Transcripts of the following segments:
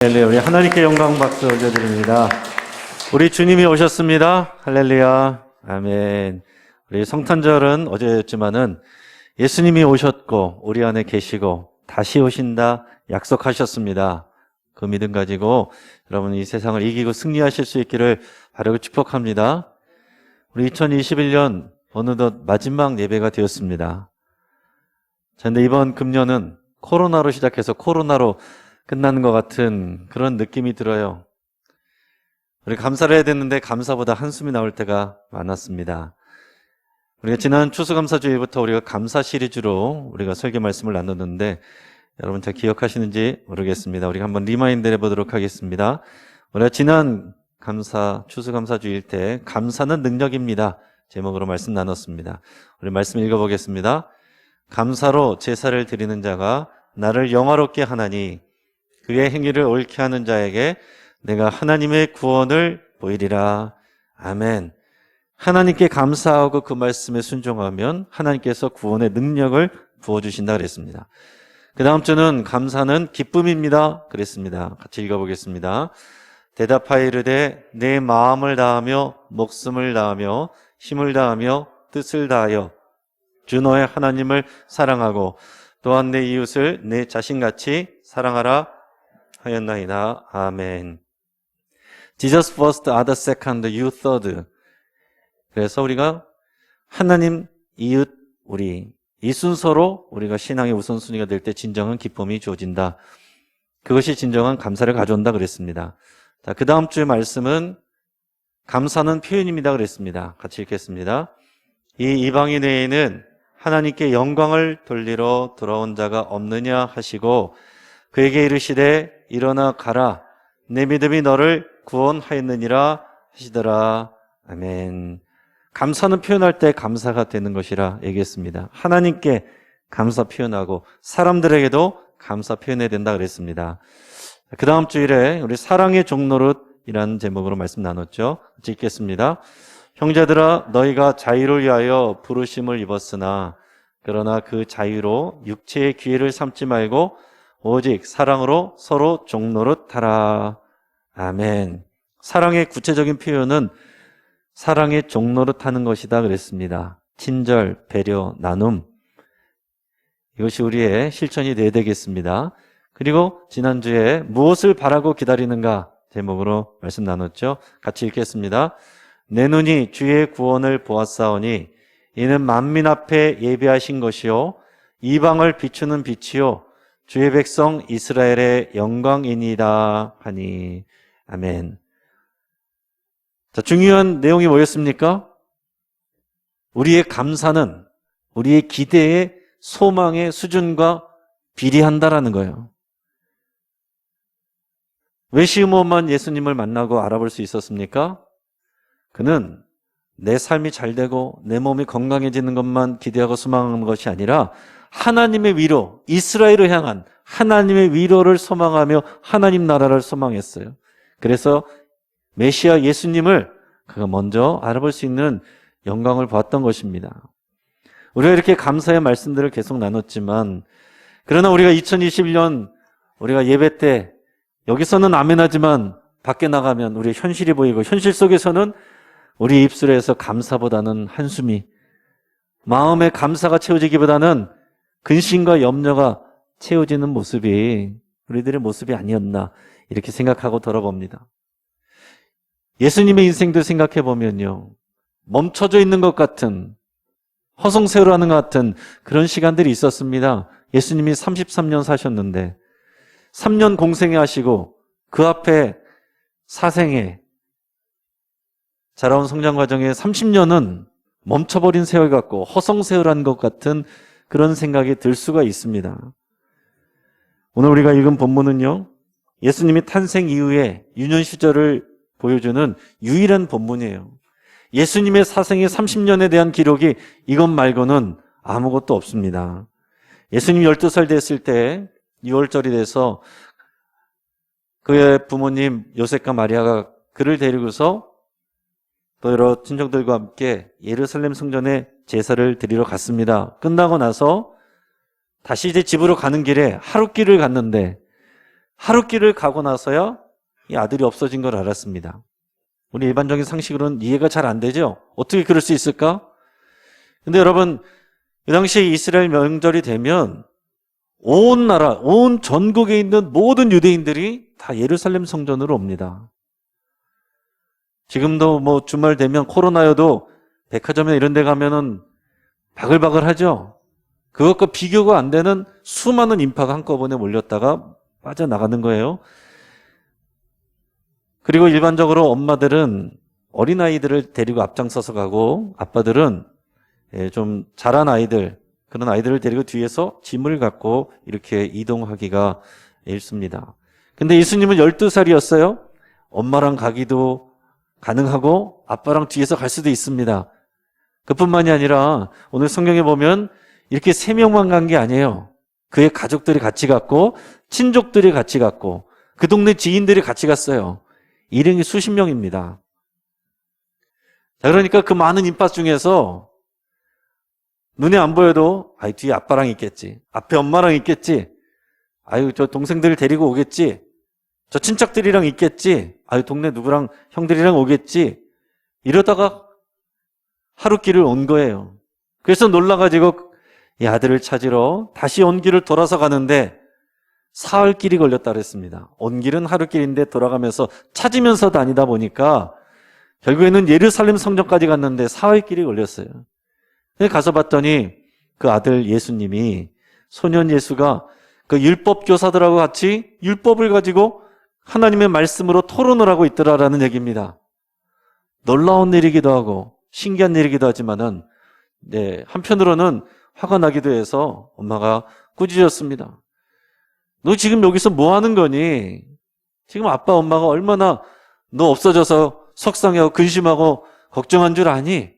할렐루야. 우리 하나님께 영광 박수 올려드립니다. 우리 주님이 오셨습니다. 할렐루야. 아멘. 우리 성탄절은 어제였지만은 예수님이 오셨고 우리 안에 계시고 다시 오신다 약속하셨습니다. 그 믿음 가지고 여러분 이 세상을 이기고 승리하실 수 있기를 바라고 축복합니다. 우리 2021년 어느덧 마지막 예배가 되었습니다. 그런데 이번 금년은 코로나로 시작해서 코로나로 끝나는 것 같은 그런 느낌이 들어요. 우리 감사를 해야 되는데 감사보다 한숨이 나올 때가 많았습니다. 우리가 지난 추수감사주일부터 우리가 감사 시리즈로 우리가 설교 말씀을 나눴는데 여러분 잘 기억하시는지 모르겠습니다. 우리가 한번 리마인드 해보도록 하겠습니다. 우리가 지난 추수감사주일 때 감사는 능력입니다 제목으로 말씀 나눴습니다. 우리 말씀 읽어보겠습니다. 감사로 제사를 드리는 자가 나를 영화롭게 하나니 그의 행위를 옳게 하는 자에게 내가 하나님의 구원을 보이리라. 아멘. 하나님께 감사하고 그 말씀에 순종하면 하나님께서 구원의 능력을 부어주신다 그랬습니다. 그 다음 주는 감사는 기쁨입니다 그랬습니다. 같이 읽어보겠습니다. 대답하여 이르되 내 마음을 다하며 목숨을 다하며 힘을 다하며 뜻을 다하여 주 너의 하나님을 사랑하고 또한 내 이웃을 내 자신같이 사랑하라 하였나이다. 아멘. Jesus first, other second, you third. 그래서 우리가 하나님, 이웃, 우리 이 순서로 우리가 신앙의 우선순위가 될 때 진정한 기쁨이 주어진다. 그것이 진정한 감사를 가져온다 그랬습니다. 자, 그 다음 주의 말씀은 감사는 표현입니다 그랬습니다. 같이 읽겠습니다. 이 이방인 외에는 하나님께 영광을 돌리러 돌아온 자가 없느냐 하시고 그에게 이르시되 일어나 가라 내 믿음이 너를 구원하였느니라 하시더라. 아멘. 감사는 표현할 때 감사가 되는 것이라 얘기했습니다. 하나님께 감사 표현하고 사람들에게도 감사 표현해야 된다 그랬습니다. 그 다음 주일에 우리 사랑의 종노릇이라는 제목으로 말씀 나눴죠. 같이 읽겠습니다. 형제들아 너희가 자유를 위하여 부르심을 입었으나 그러나 그 자유로 육체의 기회를 삼지 말고 오직 사랑으로 서로 종노릇하라. 아멘. 사랑의 구체적인 표현은 사랑의 종노릇하는 것이다 그랬습니다. 친절, 배려, 나눔 이것이 우리의 실천이 되어야 되겠습니다. 그리고 지난주에 무엇을 바라고 기다리는가 제목으로 말씀 나눴죠. 같이 읽겠습니다. 내 눈이 주의 구원을 보았사오니 이는 만민 앞에 예비하신 것이요 이방을 비추는 빛이요 주의 백성 이스라엘의 영광이니이다 하니. 아멘. 자, 중요한 내용이 뭐였습니까? 우리의 감사는 우리의 기대의 소망의 수준과 비례한다라는 거예요. 왜 시므온만 예수님을 만나고 알아볼 수 있었습니까? 그는 내 삶이 잘 되고 내 몸이 건강해지는 것만 기대하고 소망하는 것이 아니라 하나님의 위로, 이스라엘을 향한 하나님의 위로를 소망하며 하나님 나라를 소망했어요. 그래서 메시아 예수님을 그가 먼저 알아볼 수 있는 영광을 보았던 것입니다. 우리가 이렇게 감사의 말씀들을 계속 나눴지만 그러나 우리가 2021년 우리가 예배 때 여기서는 아멘하지만 밖에 나가면 우리의 현실이 보이고 현실 속에서는 우리 입술에서 감사보다는 한숨이 마음의 감사가 채워지기보다는 근심과 염려가 채워지는 모습이 우리들의 모습이 아니었나 이렇게 생각하고 돌아봅니다. 예수님의 인생도 생각해 보면요 멈춰져 있는 것 같은 허송세월하는 것 같은 그런 시간들이 있었습니다. 예수님이 33년 사셨는데 3년 공생애 하시고 그 앞에 사생애 자라온 성장 과정에 30년은 멈춰버린 세월 같고 허송세월한 것 같은 그런 생각이 들 수가 있습니다. 오늘 우리가 읽은 본문은요 예수님이 탄생 이후에 유년 시절을 보여주는 유일한 본문이에요. 예수님의 사생의 30년에 대한 기록이 이것 말고는 아무것도 없습니다. 예수님이 12살 됐을 때 6월절이 돼서 그의 부모님 요셉과 마리아가 그를 데리고서 또 여러 친척들과 함께 예루살렘 성전에 제사를 드리러 갔습니다. 끝나고 나서 다시 이제 집으로 가는 길에 하룻길을 갔는데 하루 길을 가고 나서야 이 아들이 없어진 걸 알았습니다. 우리 일반적인 상식으로는 이해가 잘 안 되죠? 어떻게 그럴 수 있을까? 근데 여러분, 이 당시에 이스라엘 명절이 되면 온 나라, 온 전국에 있는 모든 유대인들이 다 예루살렘 성전으로 옵니다. 지금도 뭐 주말 되면 코로나여도 백화점이나 이런 데 가면은 바글바글 하죠? 그것과 비교가 안 되는 수많은 인파가 한꺼번에 몰렸다가 빠져나가는 거예요. 그리고 일반적으로 엄마들은 어린아이들을 데리고 앞장서서 가고 아빠들은 좀 자란 아이들, 그런 아이들을 데리고 뒤에서 짐을 갖고 이렇게 이동하기가 일쑤입니다. 근데 예수님은 12살이었어요. 엄마랑 가기도 가능하고 아빠랑 뒤에서 갈 수도 있습니다. 그뿐만이 아니라 오늘 성경에 보면 이렇게 3명만 간 게 아니에요. 그의 가족들이 같이 갔고 친족들이 같이 갔고 그 동네 지인들이 같이 갔어요. 일행이 수십 명입니다. 자, 그러니까 그 많은 인파 중에서 눈에 안 보여도 뒤에 아빠랑 있겠지. 앞에 엄마랑 있겠지. 저 동생들 데리고 오겠지. 저 친척들이랑 있겠지. 동네 누구랑 형들이랑 오겠지. 이러다가 하루 길을 온 거예요. 그래서 놀라가지고 이 아들을 찾으러 다시 온 길을 돌아서 가는데 사흘 길이 걸렸다 그랬습니다. 온 길은 하루 길인데 돌아가면서 찾으면서 다니다 보니까 결국에는 예루살렘 성전까지 갔는데 사흘 길이 걸렸어요. 가서 봤더니 그 아들 예수님이, 소년 예수가 그 율법 교사들하고 같이 율법을 가지고 하나님의 말씀으로 토론을 하고 있더라라는 얘기입니다. 놀라운 일이기도 하고 신기한 일이기도 하지만은 한편으로는 화가 나기도 해서 엄마가 꾸짖었습니다. 너 지금 여기서 뭐 하는 거니? 지금 아빠 엄마가 얼마나 너 없어져서 속상해하고 근심하고 걱정한 줄 아니?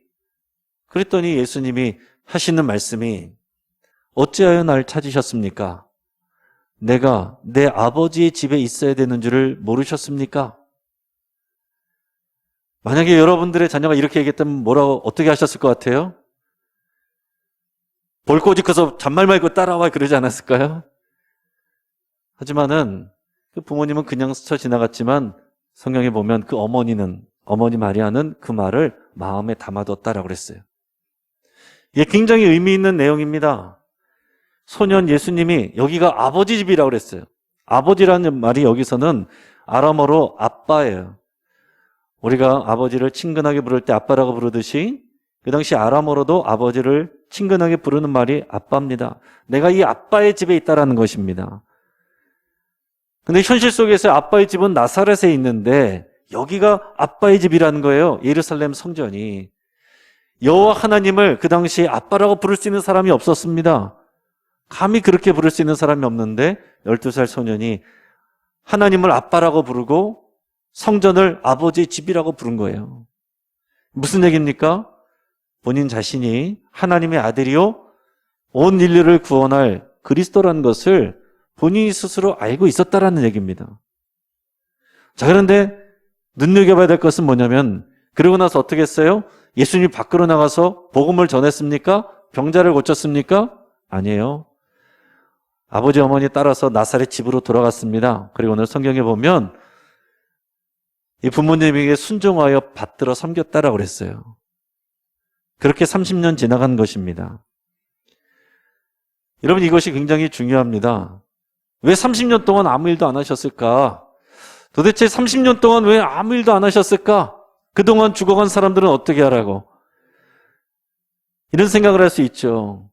그랬더니 예수님이 하시는 말씀이 어찌하여 날 찾으셨습니까? 내가 내 아버지의 집에 있어야 되는 줄을 모르셨습니까? 만약에 여러분들의 자녀가 이렇게 얘기했다면 어떻게 하셨을 것 같아요? 볼 꼬집어서 잔말 말고 따라와 그러지 않았을까요? 하지만은 그 부모님은 그냥 스쳐 지나갔지만 성경에 보면 그 어머니 마리아는 그 말을 마음에 담아뒀다라고 그랬어요. 이게 굉장히 의미 있는 내용입니다. 소년 예수님이 여기가 아버지 집이라고 그랬어요. 아버지라는 말이 여기서는 아람어로 아빠예요. 우리가 아버지를 친근하게 부를 때 아빠라고 부르듯이 그 당시 아람어로도 아버지를 친근하게 부르는 말이 아빠입니다. 내가 이 아빠의 집에 있다라는 것입니다. 근데 현실 속에서 아빠의 집은 나사렛에 있는데 여기가 아빠의 집이라는 거예요. 예루살렘 성전이. 여호와 하나님을 그 당시에 아빠라고 부를 수 있는 사람이 없었습니다. 감히 그렇게 부를 수 있는 사람이 없는데 12살 소년이 하나님을 아빠라고 부르고 성전을 아버지의 집이라고 부른 거예요. 무슨 얘기입니까? 본인 자신이 하나님의 아들이요 온 인류를 구원할 그리스도라는 것을 본인이 스스로 알고 있었다라는 얘기입니다. 자, 그런데 눈여겨봐야 될 것은 뭐냐면 그러고 나서 어떻게 했어요? 예수님이 밖으로 나가서 복음을 전했습니까? 병자를 고쳤습니까? 아니에요. 아버지 어머니 따라서 나사렛 집으로 돌아갔습니다. 그리고 오늘 성경에 보면 이 부모님에게 순종하여 받들어 섬겼다라고 그랬어요. 그렇게 30년 지나간 것입니다. 여러분, 이것이 굉장히 중요합니다. 왜 30년 동안 아무 일도 안 하셨을까? 도대체 30년 동안 왜 아무 일도 안 하셨을까? 그동안 죽어간 사람들은 어떻게 하라고? 이런 생각을 할 수 있죠.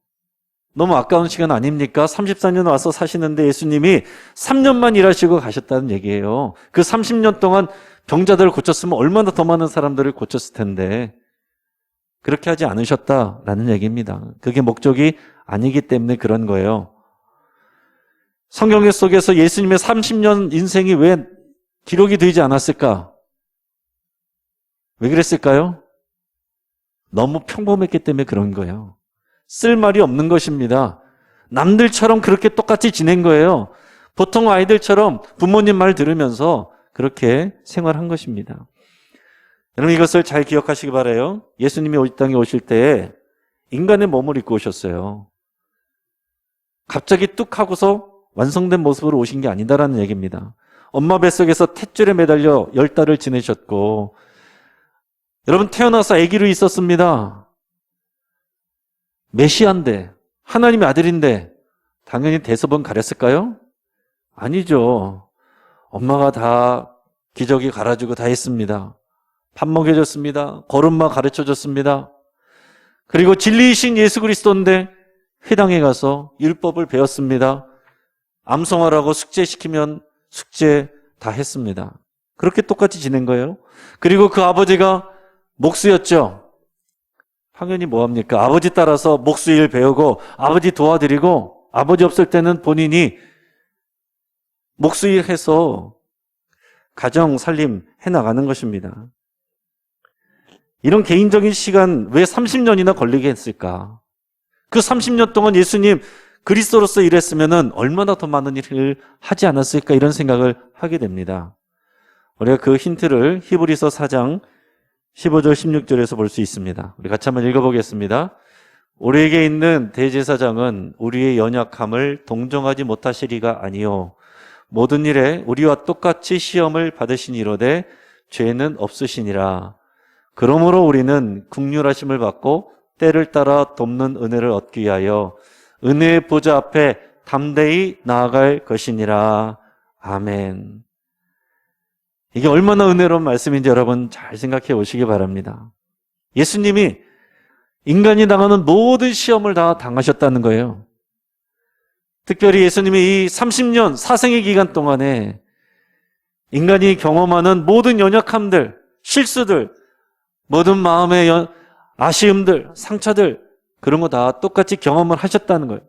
너무 아까운 시간 아닙니까? 34년 와서 사시는데 예수님이 3년만 일하시고 가셨다는 얘기예요. 그 30년 동안 병자들을 고쳤으면 얼마나 더 많은 사람들을 고쳤을 텐데 그렇게 하지 않으셨다라는 얘기입니다. 그게 목적이 아니기 때문에 그런 거예요. 성경 속에서 예수님의 30년 인생이 왜 기록이 되지 않았을까? 왜 그랬을까요? 너무 평범했기 때문에 그런 거예요. 쓸 말이 없는 것입니다. 남들처럼 그렇게 똑같이 지낸 거예요. 보통 아이들처럼 부모님 말 들으면서 그렇게 생활한 것입니다. 여러분, 이것을 잘 기억하시기 바라요. 예수님이 이 땅에 오실 때 인간의 몸을 입고 오셨어요. 갑자기 뚝 하고서 완성된 모습으로 오신 게 아니다라는 얘기입니다. 엄마 뱃속에서 탯줄에 매달려 10달을 지내셨고, 여러분 태어나서 아기로 있었습니다. 메시아인데, 하나님의 아들인데 당연히 대접은 가렸을까요? 아니죠. 엄마가 다 기저귀 갈아주고 다 했습니다. 밥 먹여줬습니다. 걸음마 가르쳐줬습니다. 그리고 진리이신 예수 그리스도인데 회당에 가서 율법을 배웠습니다. 암송하라고 숙제시키면 숙제 다 했습니다. 그렇게 똑같이 지낸 거예요. 그리고 그 아버지가 목수였죠. 당연히 뭐합니까? 아버지 따라서 목수일 배우고 아버지 도와드리고 아버지 없을 때는 본인이 목수일 해서 가정 살림 해나가는 것입니다. 이런 개인적인 시간 왜 30년이나 걸리게 했을까? 그 30년 동안 예수님 그리스도로서 일했으면 얼마나 더 많은 일을 하지 않았을까 이런 생각을 하게 됩니다. 우리가 그 힌트를 히브리서 4장 15절 16절에서 볼 수 있습니다. 우리 같이 한번 읽어보겠습니다. 우리에게 있는 대제사장은 우리의 연약함을 동정하지 못하시리가 아니요 모든 일에 우리와 똑같이 시험을 받으시니로되 죄는 없으시니라. 그러므로 우리는 긍휼하심을 받고 때를 따라 돕는 은혜를 얻기 위하여 은혜의 보좌 앞에 담대히 나아갈 것이니라. 아멘. 이게 얼마나 은혜로운 말씀인지 여러분 잘 생각해 보시기 바랍니다. 예수님이 인간이 당하는 모든 시험을 다 당하셨다는 거예요. 특별히 예수님이 이 30년 사생의 기간 동안에 인간이 경험하는 모든 연약함들, 실수들, 모든 마음의 아쉬움들, 상처들 그런 거 다 똑같이 경험을 하셨다는 거예요.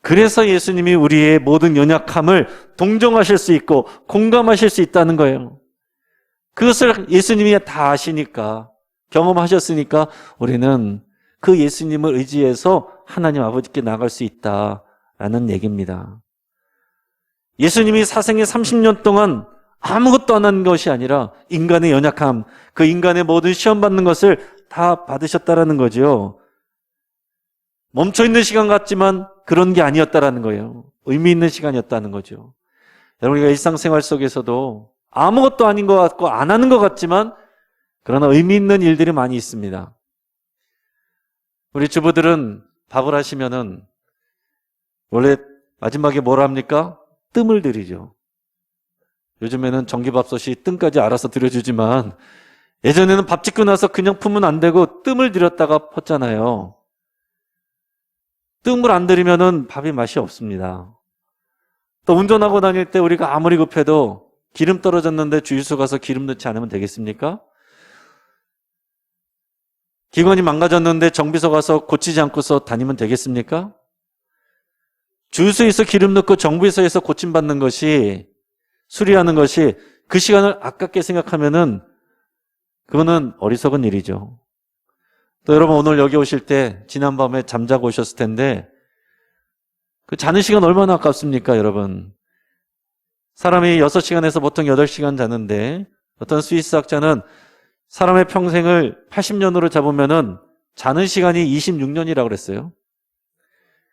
그래서 예수님이 우리의 모든 연약함을 동정하실 수 있고 공감하실 수 있다는 거예요. 그것을 예수님이 다 아시니까 경험하셨으니까 우리는 그 예수님을 의지해서 하나님 아버지께 나갈 수 있다라는 얘기입니다. 예수님이 사생의 30년 동안 아무것도 안 한 것이 아니라 인간의 연약함, 그 인간의 모든 시험 받는 것을 다 받으셨다라는 거죠. 멈춰있는 시간 같지만 그런 게 아니었다라는 거예요. 의미 있는 시간이었다는 거죠. 여러분, 우리가 일상생활 속에서도 아무것도 아닌 것 같고 안 하는 것 같지만 그러나 의미 있는 일들이 많이 있습니다. 우리 주부들은 밥을 하시면은 원래 마지막에 뭘 합니까? 뜸을 들이죠. 요즘에는 전기밥솥이 뜸까지 알아서 들여주지만 예전에는 밥 짓고 나서 그냥 풀면 안 되고 뜸을 들였다가 펐잖아요. 뜸을 안 들이면은 밥이 맛이 없습니다. 또 운전하고 다닐 때 우리가 아무리 급해도 기름 떨어졌는데 주유소 가서 기름 넣지 않으면 되겠습니까? 기관이 망가졌는데 정비소 가서 고치지 않고서 다니면 되겠습니까? 주유소에서 기름 넣고 정비소에서 고침받는 것이, 수리하는 것이 그 시간을 아깝게 생각하면은 그거는 어리석은 일이죠. 또 여러분 오늘 여기 오실 때 지난밤에 잠자고 오셨을 텐데 그 자는 시간 얼마나 아깝습니까, 여러분? 사람이 6시간에서 보통 8시간 자는데 어떤 스위스 학자는 사람의 평생을 80년으로 잡으면은 자는 시간이 26년이라고 그랬어요.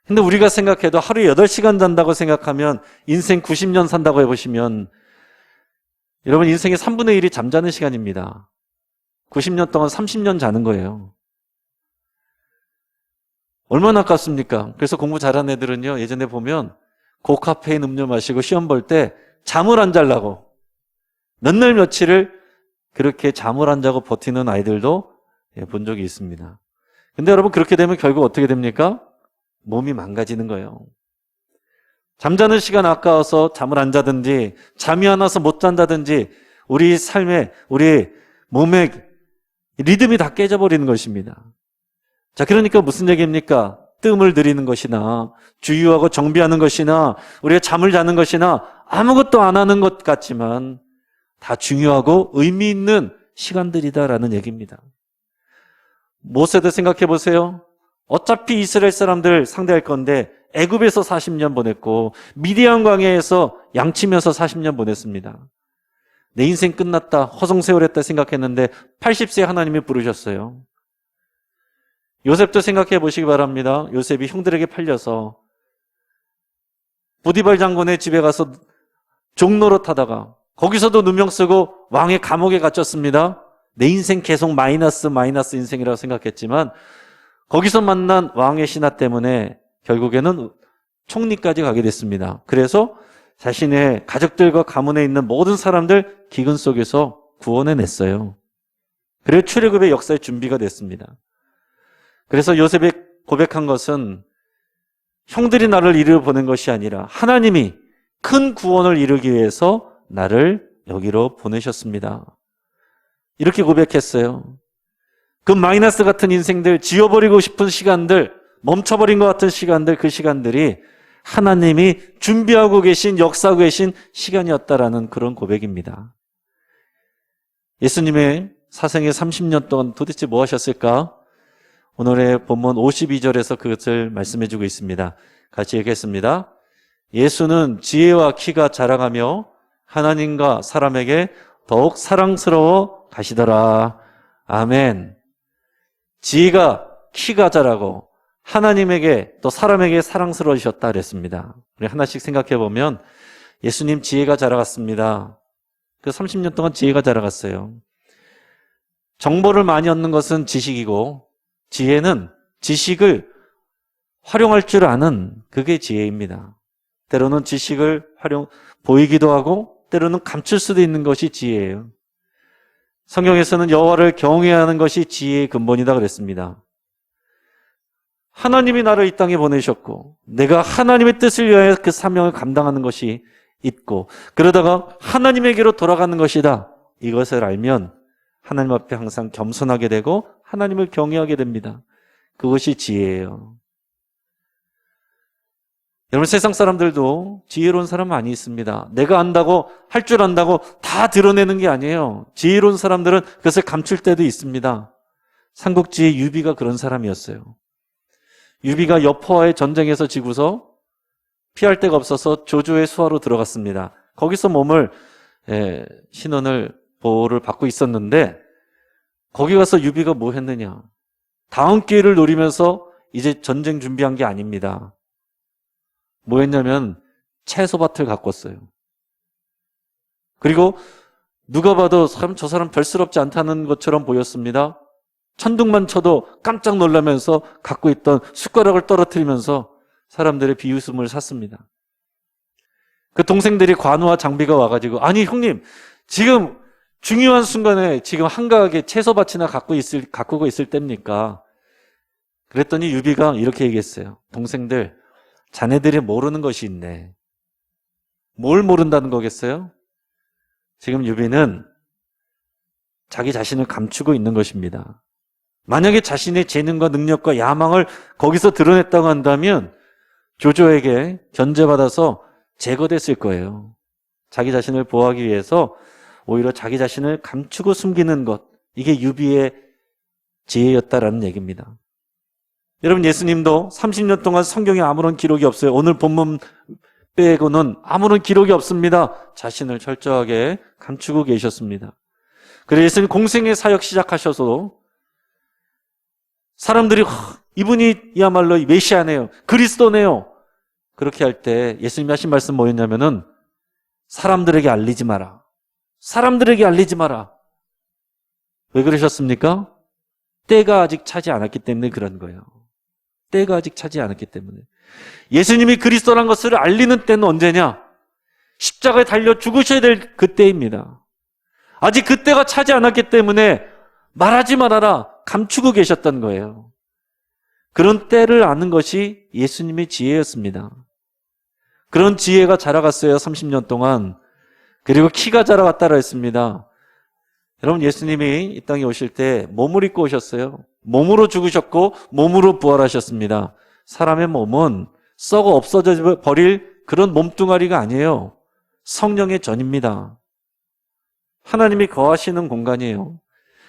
근데 우리가 생각해도 하루에 8시간 잔다고 생각하면 인생 90년 산다고 해보시면 여러분 인생의 3분의 1이 잠자는 시간입니다. 90년 동안 30년 자는 거예요. 얼마나 아깝습니까? 그래서 공부 잘하는 애들은요, 예전에 보면 고카페인 음료 마시고 시험 볼 때 잠을 안 자려고 몇 날 며칠을 그렇게 잠을 안 자고 버티는 아이들도 본 적이 있습니다. 근데 여러분 그렇게 되면 결국 어떻게 됩니까? 몸이 망가지는 거예요. 잠자는 시간 아까워서 잠을 안 자든지 잠이 안 와서 못 잔다든지 우리 삶에, 우리 몸의 리듬이 다 깨져버리는 것입니다. 자, 그러니까 무슨 얘기입니까? 뜸을 들이는 것이나 주유하고 정비하는 것이나 우리가 잠을 자는 것이나 아무것도 안 하는 것 같지만 다 중요하고 의미 있는 시간들이다라는 얘기입니다. 모세도 생각해 보세요. 어차피 이스라엘 사람들 상대할 건데 애굽에서 40년 보냈고 미디안 광야에서 양치면서 40년 보냈습니다. 내 인생 끝났다, 허송세월했다 생각했는데 80세 하나님이 부르셨어요. 요셉도 생각해 보시기 바랍니다. 요셉이 형들에게 팔려서 보디발 장군의 집에 가서 종로로 타다가 거기서도 누명 쓰고 왕의 감옥에 갇혔습니다. 내 인생 계속 마이너스 인생이라고 생각했지만 거기서 만난 왕의 신하 때문에 결국에는 총리까지 가게 됐습니다. 그래서 자신의 가족들과 가문에 있는 모든 사람들 기근 속에서 구원해냈어요. 그리고 출애굽의 역사의 준비가 됐습니다. 그래서 요셉이 고백한 것은 형들이 나를 이리로 보낸 것이 아니라 하나님이 큰 구원을 이루기 위해서 나를 여기로 보내셨습니다. 이렇게 고백했어요. 그 마이너스 같은 인생들, 지워버리고 싶은 시간들, 멈춰버린 것 같은 시간들, 그 시간들이 하나님이 준비하고 계신, 역사하고 계신 시간이었다라는 그런 고백입니다. 예수님의 사생애 30년 동안 도대체 뭐 하셨을까? 오늘의 본문 52절에서 그것을 말씀해 주고 있습니다. 같이 읽겠습니다. 예수는 지혜와 키가 자라가며 하나님과 사람에게 더욱 사랑스러워 가시더라. 아멘. 지혜가 키가 자라고 하나님에게 또 사람에게 사랑스러우셨다 그랬습니다. 우리 하나씩 생각해 보면 예수님 지혜가 자라갔습니다. 그 30년 동안 지혜가 자라갔어요. 정보를 많이 얻는 것은 지식이고 지혜는 지식을 활용할 줄 아는 그게 지혜입니다. 때로는 지식을 보이기도 하고 때로는 감출 수도 있는 것이 지혜예요. 성경에서는 여호와를 경외해야 하는 것이 지혜의 근본이다 그랬습니다. 하나님이 나를 이 땅에 보내셨고 내가 하나님의 뜻을 위하여 그 사명을 감당하는 것이 있고 그러다가 하나님에게로 돌아가는 것이다. 이것을 알면 하나님 앞에 항상 겸손하게 되고 하나님을 경외하게 됩니다. 그것이 지혜예요. 여러분 세상 사람들도 지혜로운 사람 많이 있습니다. 내가 안다고 할 줄 안다고 다 드러내는 게 아니에요. 지혜로운 사람들은 그것을 감출 때도 있습니다. 삼국지의 유비가 그런 사람이었어요. 유비가 여포와의 전쟁에서 지고서 피할 데가 없어서 조조의 수하로 들어갔습니다. 거기서 몸을 신원을 보호를 받고 있었는데 거기 가서 유비가 뭐 했느냐? 다음 기회를 노리면서 이제 전쟁 준비한 게 아닙니다. 뭐 했냐면 채소밭을 가꿨어요. 그리고 누가 봐도 저 사람 별스럽지 않다는 것처럼 보였습니다. 천둥만 쳐도 깜짝 놀라면서 갖고 있던 숟가락을 떨어뜨리면서 사람들의 비웃음을 샀습니다. 그 동생들이 관우와 장비가 와가지고 아니 형님 지금 중요한 순간에 지금 한가하게 채소밭이나 가꾸고 있을 때입니까? 그랬더니 유비가 이렇게 얘기했어요. 동생들 자네들이 모르는 것이 있네. 뭘 모른다는 거겠어요? 지금 유비는 자기 자신을 감추고 있는 것입니다. 만약에 자신의 재능과 능력과 야망을 거기서 드러냈다고 한다면 조조에게 견제받아서 제거됐을 거예요. 자기 자신을 보호하기 위해서 오히려 자기 자신을 감추고 숨기는 것, 이게 유비의 지혜였다라는 얘기입니다. 여러분 예수님도 30년 동안 성경에 아무런 기록이 없어요. 오늘 본문 빼고는 아무런 기록이 없습니다. 자신을 철저하게 감추고 계셨습니다. 그래서 예수님 공생의 사역 시작하셔서 사람들이 이분이야말로 메시아네요. 그리스도네요. 그렇게 할 때 예수님이 하신 말씀 뭐였냐면은 사람들에게 알리지 마라. 사람들에게 알리지 마라. 왜 그러셨습니까? 때가 아직 차지 않았기 때문에 그런 거예요. 때가 아직 차지 않았기 때문에. 예수님이 그리스도란 것을 알리는 때는 언제냐? 십자가에 달려 죽으셔야 될 그때입니다. 아직 그때가 차지 않았기 때문에 말하지 말아라. 감추고 계셨던 거예요. 그런 때를 아는 것이 예수님의 지혜였습니다. 그런 지혜가 자라갔어요. 30년 동안. 그리고 키가 자라갔다고 했습니다. 여러분 예수님이 이 땅에 오실 때 몸을 입고 오셨어요. 몸으로 죽으셨고 몸으로 부활하셨습니다. 사람의 몸은 썩어 없어져 버릴 그런 몸뚱아리가 아니에요. 성령의 전입니다. 하나님이 거하시는 공간이에요.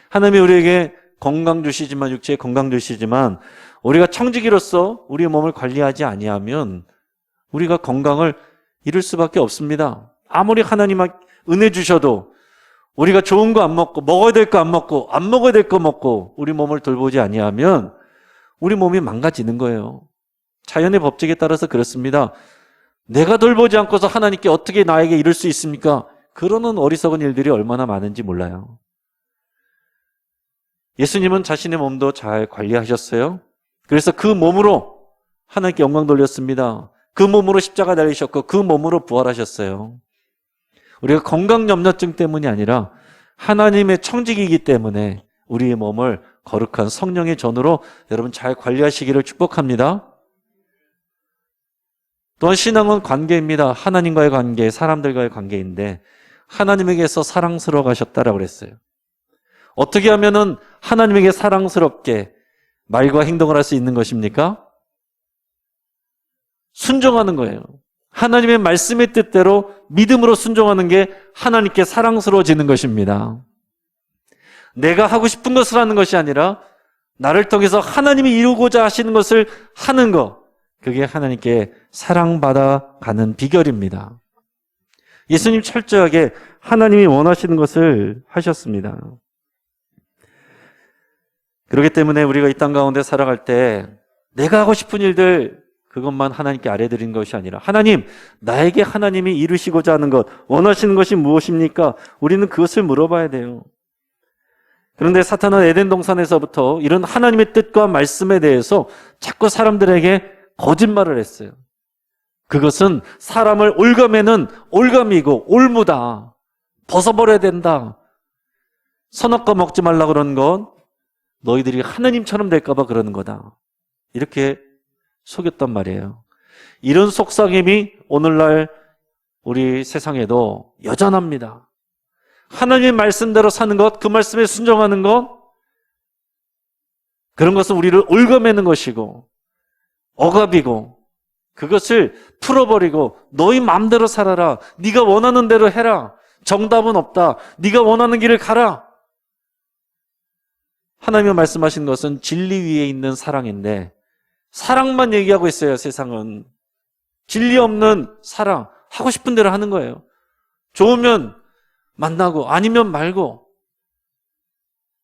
하나님이 우리에게 건강 주시지만 육체에 건강 주시지만 우리가 청지기로서 우리의 몸을 관리하지 아니하면 우리가 건강을 잃을 수밖에 없습니다. 아무리 하나님 은혜 주셔도 우리가 좋은 거 안 먹고 먹어야 될 거 안 먹고 안 먹어야 될 거 먹고 우리 몸을 돌보지 아니하면 우리 몸이 망가지는 거예요. 자연의 법칙에 따라서 그렇습니다. 내가 돌보지 않고서 하나님께 어떻게 나에게 이룰 수 있습니까? 그러는 어리석은 일들이 얼마나 많은지 몰라요. 예수님은 자신의 몸도 잘 관리하셨어요. 그래서 그 몸으로 하나님께 영광 돌렸습니다. 그 몸으로 십자가 달리셨고 그 몸으로 부활하셨어요. 우리가 건강염려증 때문이 아니라 하나님의 청직이기 때문에 우리의 몸을 거룩한 성령의 전으로 여러분 잘 관리하시기를 축복합니다. 또한 신앙은 관계입니다. 하나님과의 관계, 사람들과의 관계인데 하나님에게서 사랑스러워 가셨다라고 그랬어요. 어떻게 하면은 하나님에게 사랑스럽게 말과 행동을 할 수 있는 것입니까? 순종하는 거예요. 하나님의 말씀의 뜻대로 믿음으로 순종하는 게 하나님께 사랑스러워지는 것입니다. 내가 하고 싶은 것을 하는 것이 아니라 나를 통해서 하나님이 이루고자 하시는 것을 하는 것, 그게 하나님께 사랑받아 가는 비결입니다. 예수님 철저하게 하나님이 원하시는 것을 하셨습니다. 그렇기 때문에 우리가 이 땅 가운데 살아갈 때 내가 하고 싶은 일들 그것만 하나님께 아뢰드리는 것이 아니라 하나님, 나에게 하나님이 이루시고자 하는 것, 원하시는 것이 무엇입니까? 우리는 그것을 물어봐야 돼요. 그런데 사탄은 에덴 동산에서부터 이런 하나님의 뜻과 말씀에 대해서 자꾸 사람들에게 거짓말을 했어요. 그것은 사람을 올가매는 올감이고 올무다. 벗어버려야 된다. 선악과 먹지 말라 그러는 건 너희들이 하나님처럼 될까 봐 그러는 거다. 이렇게 속였단 말이에요. 이런 속삭임이 오늘날 우리 세상에도 여전합니다. 하나님의 말씀대로 사는 것, 그 말씀에 순종하는 것, 그런 것은 우리를 올가매는 것이고 억압이고 그것을 풀어버리고 너희 마음대로 살아라. 네가 원하는 대로 해라. 정답은 없다. 네가 원하는 길을 가라. 하나님이 말씀하신 것은 진리 위에 있는 사랑인데 사랑만 얘기하고 있어요. 세상은 진리 없는 사랑, 하고 싶은 대로 하는 거예요. 좋으면 만나고 아니면 말고.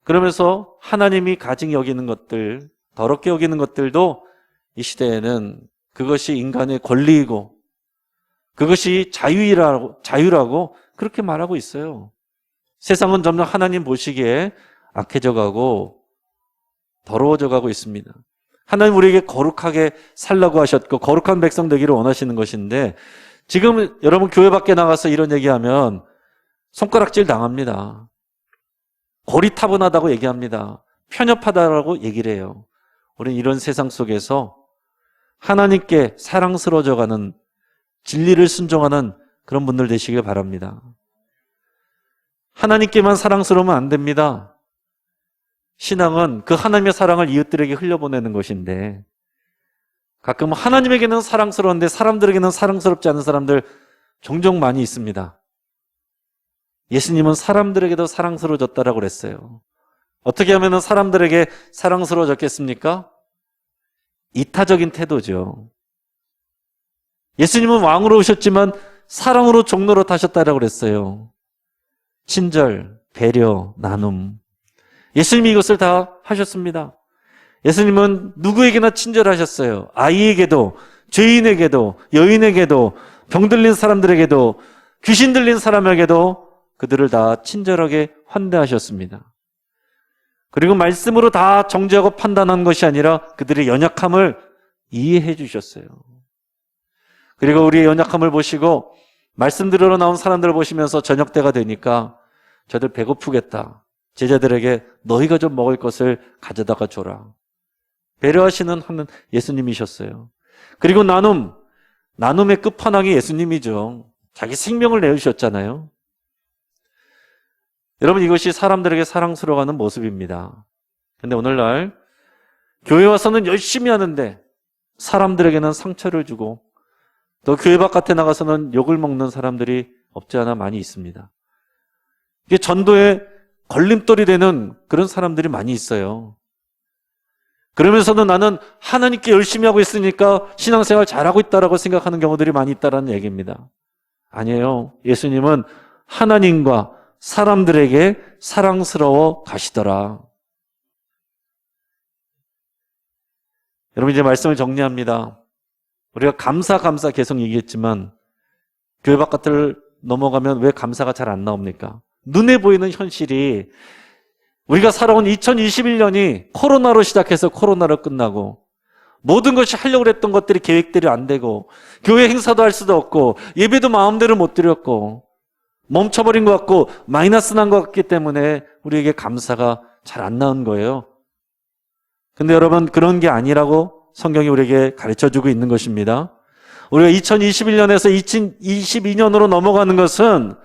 그러면서 하나님이 가증히 여기는 것들, 더럽게 여기는 것들도 이 시대에는 그것이 인간의 권리이고 그것이 자유라고 그렇게 말하고 있어요. 세상은 점점 하나님 보시기에 악해져 가고 더러워져 가고 있습니다. 하나님 우리에게 거룩하게 살라고 하셨고 거룩한 백성 되기를 원하시는 것인데 지금 여러분 교회 밖에 나가서 이런 얘기하면 손가락질 당합니다. 고리타분하다고 얘기합니다. 편협하다라고 얘기를 해요. 우리는 이런 세상 속에서 하나님께 사랑스러워져가는 진리를 순종하는 그런 분들 되시길 바랍니다. 하나님께만 사랑스러우면 안 됩니다. 신앙은 그 하나님의 사랑을 이웃들에게 흘려보내는 것인데 가끔 하나님에게는 사랑스러운데 사람들에게는 사랑스럽지 않은 사람들 종종 많이 있습니다. 예수님은 사람들에게도 사랑스러워졌다라고 그랬어요. 어떻게 하면 사람들에게 사랑스러워졌겠습니까? 이타적인 태도죠. 예수님은 왕으로 오셨지만 사랑으로 종로로 타셨다라고 그랬어요. 친절, 배려, 나눔. 예수님이 이것을 다 하셨습니다. 예수님은 누구에게나 친절하셨어요. 아이에게도, 죄인에게도, 여인에게도, 병들린 사람들에게도, 귀신 들린 사람에게도 그들을 다 친절하게 환대하셨습니다. 그리고 말씀으로 다 정죄하고 판단한 것이 아니라 그들의 연약함을 이해해 주셨어요. 그리고 우리의 연약함을 보시고 말씀 들으러 나온 사람들을 보시면서 저녁 때가 되니까 저들 배고프겠다. 제자들에게 너희가 좀 먹을 것을 가져다가 줘라. 배려하시는 하는 예수님이셨어요. 그리고 나눔의 끝판왕이 예수님이죠. 자기 생명을 내주셨잖아요. 여러분 이것이 사람들에게 사랑스러워하는 모습입니다. 근데 오늘날 교회 와서는 열심히 하는데 사람들에게는 상처를 주고 또 교회 바깥에 나가서는 욕을 먹는 사람들이 없지 않아 많이 있습니다. 이게 전도에 걸림돌이 되는 그런 사람들이 많이 있어요. 그러면서도 나는 하나님께 열심히 하고 있으니까 신앙생활 잘하고 있다라고 생각하는 경우들이 많이 있다라는 얘기입니다. 아니에요. 예수님은 하나님과 사람들에게 사랑스러워 가시더라. 여러분 이제 말씀을 정리합니다. 우리가 감사 계속 얘기했지만 교회 바깥을 넘어가면 왜 감사가 잘 안 나옵니까? 눈에 보이는 현실이 우리가 살아온 2021년이 코로나로 시작해서 코로나로 끝나고 모든 것이 하려고 했던 것들이 계획대로 안 되고 교회 행사도 할 수도 없고 예배도 마음대로 못 드렸고 멈춰버린 것 같고 마이너스 난 것 같기 때문에 우리에게 감사가 잘 안 나온 거예요. 근데 여러분 그런 게 아니라고 성경이 우리에게 가르쳐주고 있는 것입니다. 우리가 2021년에서 2022년으로 넘어가는 것은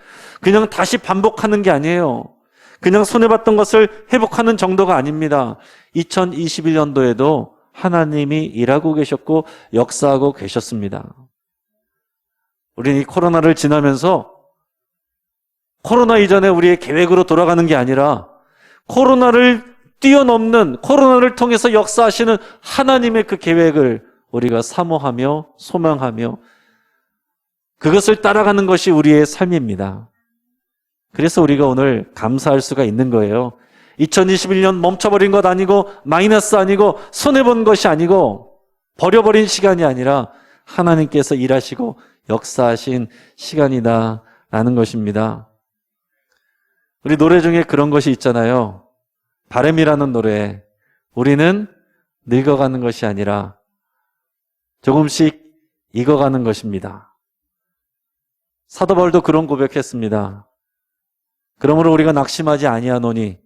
그냥 다시 반복하는 게 아니에요. 그냥 손해봤던 것을 회복하는 정도가 아닙니다. 2021년도에도 하나님이 일하고 계셨고 역사하고 계셨습니다. 우리는 이 코로나를 지나면서 코로나 이전에 우리의 계획으로 돌아가는 게 아니라 코로나를 뛰어넘는, 코로나를 통해서 역사하시는 하나님의 그 계획을 우리가 사모하며 소망하며 그것을 따라가는 것이 우리의 삶입니다. 그래서 우리가 오늘 감사할 수가 있는 거예요. 2021년 멈춰버린 것 아니고 마이너스 아니고 손해본 것이 아니고 버려버린 시간이 아니라 하나님께서 일하시고 역사하신 시간이다라는 것입니다. 우리 노래 중에 그런 것이 있잖아요. 바람이라는 노래. 우리는 늙어가는 것이 아니라 조금씩 익어가는 것입니다. 사도 바울도 그런 고백했습니다. 그러므로 우리가 낙심하지 아니하노니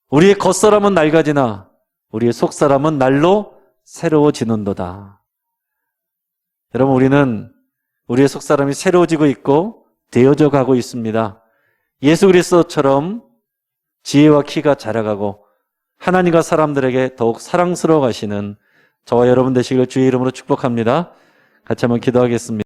우리의 겉사람은 낡아지나 우리의 속사람은 날로 새로워지는도다. 여러분 우리는 우리의 속사람이 새로워지고 있고 되어져 가고 있습니다. 예수 그리스도처럼 지혜와 키가 자라가고 하나님과 사람들에게 더욱 사랑스러워 가시는 저와 여러분 되시길 주의 이름으로 축복합니다. 같이 한번 기도하겠습니다.